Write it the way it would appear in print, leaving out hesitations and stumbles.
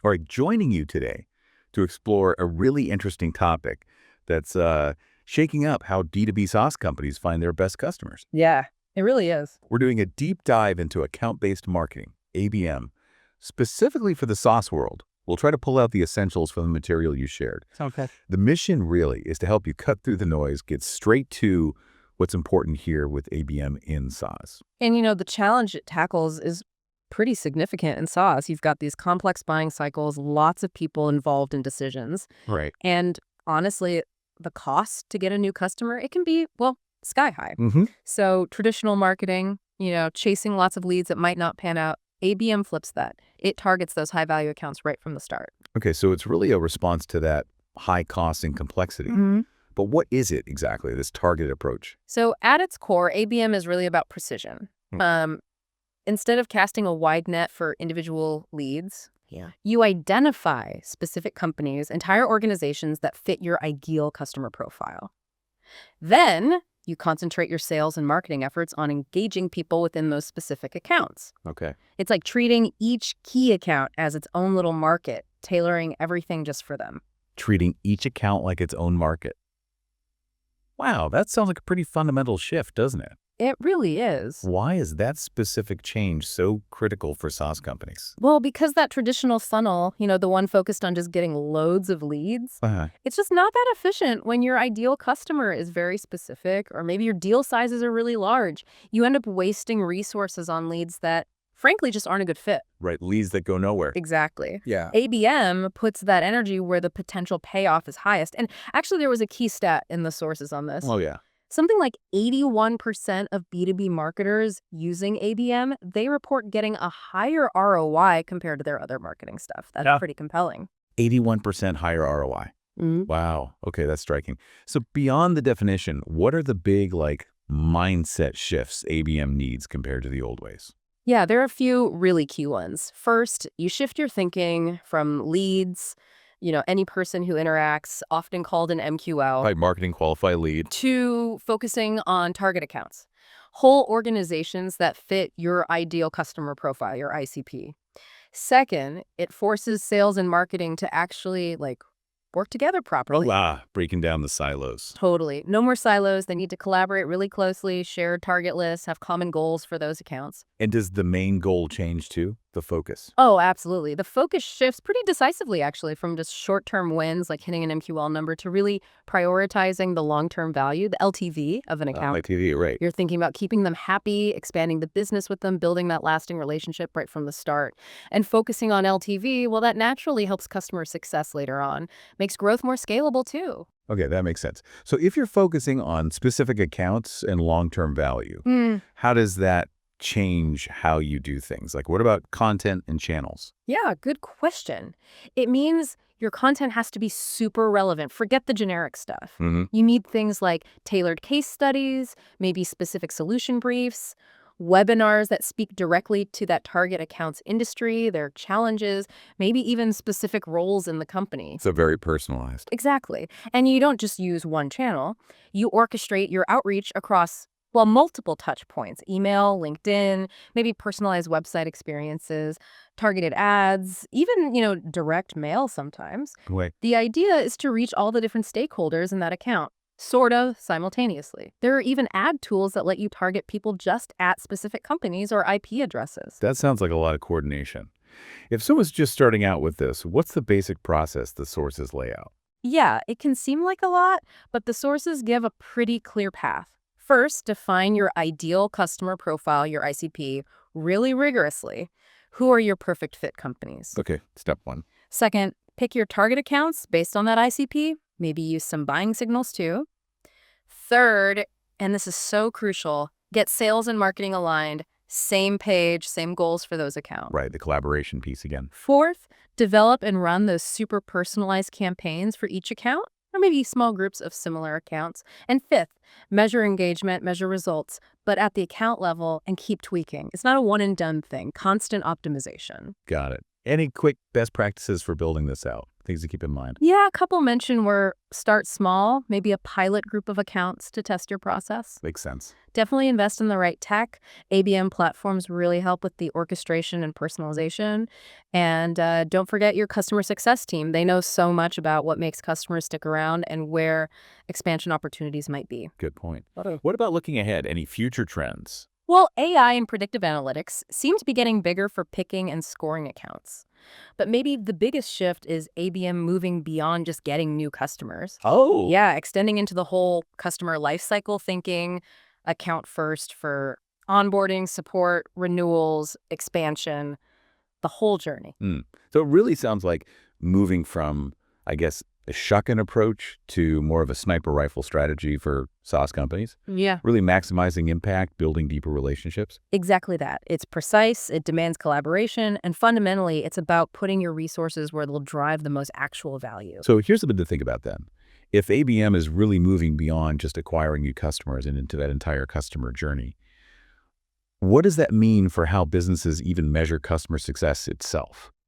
All right, joining you today to explore a really interesting topic that's shaking up how B2B SaaS companies find their best customers. Yeah, it really is. We're doing a deep dive into account-based marketing, ABM, specifically for the SaaS world. We'll try to pull out the essentials from the material you shared. Sounds good. The mission really is to help you cut through the noise, get straight to what's important here with ABM in SaaS. And the challenge it tackles is pretty significant in SaaS. You've got these complex buying cycles, lots of people involved in decisions. Right. And honestly, the cost to get a new customer, it can be, well, sky high. Mm-hmm. So traditional marketing, chasing lots of leads that might not pan out, ABM flips that. It targets those high-value accounts right from the start. Okay, so it's really a response to that high cost and complexity. Mm-hmm. But what is it exactly, this targeted approach? So at its core, ABM is really about precision. Instead of casting a wide net for individual leads, you identify specific companies, entire organizations that fit your ideal customer profile. Then you concentrate your sales and marketing efforts on engaging people within those specific accounts. Okay. It's like treating each key account as its own little market, tailoring everything just for them. Treating each account like its own market. Wow, that sounds like a pretty fundamental shift, doesn't it? It really is. Why is that specific change so critical for SaaS companies? Well, because that traditional funnel, the one focused on just getting loads of leads, it's just not that efficient when your ideal customer is very specific, or maybe your deal sizes are really large. You end up wasting resources on leads that, frankly, just aren't a good fit. Right, leads that go nowhere. Exactly. Yeah. ABM puts that energy where the potential payoff is highest. And actually, there was a key stat in the sources on this. Oh, yeah. Something like 81% of B2B marketers using ABM, they report getting a higher ROI compared to their other marketing stuff. That's pretty compelling. 81% higher ROI. Mm-hmm. Wow. Okay, that's striking. So beyond the definition, what are the big, mindset shifts ABM needs compared to the old ways? Yeah, there are a few really key ones. First, you shift your thinking from leads, any person who interacts, often called an MQL, By marketing qualified lead. to focusing on target accounts, whole organizations that fit your ideal customer profile, your ICP. Second, it forces sales and marketing to actually work together properly. Breaking down the silos. Totally. No more silos. They need to collaborate really closely, share target lists, have common goals for those accounts. And does the main goal change too? The focus? Oh, absolutely. The focus shifts pretty decisively, actually, from just short-term wins, like hitting an MQL number, to really prioritizing the long-term value, the LTV of an account. LTV, right. You're thinking about keeping them happy, expanding the business with them, building that lasting relationship right from the start. And focusing on LTV, well, that naturally helps customer success later on, makes growth more scalable too. Okay, that makes sense. So if you're focusing on specific accounts and long-term value, how does that change how you do things? What about content and channels? Yeah, good question. It means your content has to be super relevant. Forget the generic stuff. Mm-hmm. You need things like tailored case studies, maybe specific solution briefs, webinars that speak directly to that target account's industry, their challenges, maybe even specific roles in the company. So very personalized. Exactly. And you don't just use one channel. You orchestrate your outreach across multiple touch points: email, LinkedIn, maybe personalized website experiences, targeted ads, even, direct mail sometimes. Wait. The idea is to reach all the different stakeholders in that account, sort of simultaneously. There are even ad tools that let you target people just at specific companies or IP addresses. That sounds like a lot of coordination. If someone's just starting out with this, what's the basic process the sources lay out? Yeah, it can seem like a lot, but the sources give a pretty clear path. First, define your ideal customer profile, your ICP, really rigorously. Who are your perfect fit companies? Okay, step one. Second, pick your target accounts based on that ICP. Maybe use some buying signals too. Third, and this is so crucial, get sales and marketing aligned, same page, same goals for those accounts. Right, the collaboration piece again. Fourth, develop and run those super personalized campaigns for each account, or maybe small groups of similar accounts. And fifth, measure engagement, measure results, but at the account level, and keep tweaking. It's not a one-and-done thing, constant optimization. Got it. Any quick best practices for building this out? things to keep in mind? Yeah, a couple mentioned were start small, maybe a pilot group of accounts to test your process. Makes sense. Definitely invest in the right tech. ABM platforms really help with the orchestration and personalization. And don't forget your customer success team. They know so much about what makes customers stick around and where expansion opportunities might be. Good point. What about looking ahead? Any future trends? Well, AI and predictive analytics seem to be getting bigger for picking and scoring accounts. But maybe the biggest shift is ABM moving beyond just getting new customers. Oh, Yeah, extending into the whole customer lifecycle thinking, account first for onboarding, support, renewals, expansion, the whole journey. So it really sounds like moving from, I guess, a shotgun approach to more of a sniper rifle strategy for SaaS companies. Yeah. Really maximizing impact, building deeper relationships. Exactly that. It's precise, it demands collaboration, and fundamentally, it's about putting your resources where they'll drive the most actual value. So here's a bit to think about then. If ABM is really moving beyond just acquiring new customers and into that entire customer journey, what does that mean for how businesses even measure customer success itself?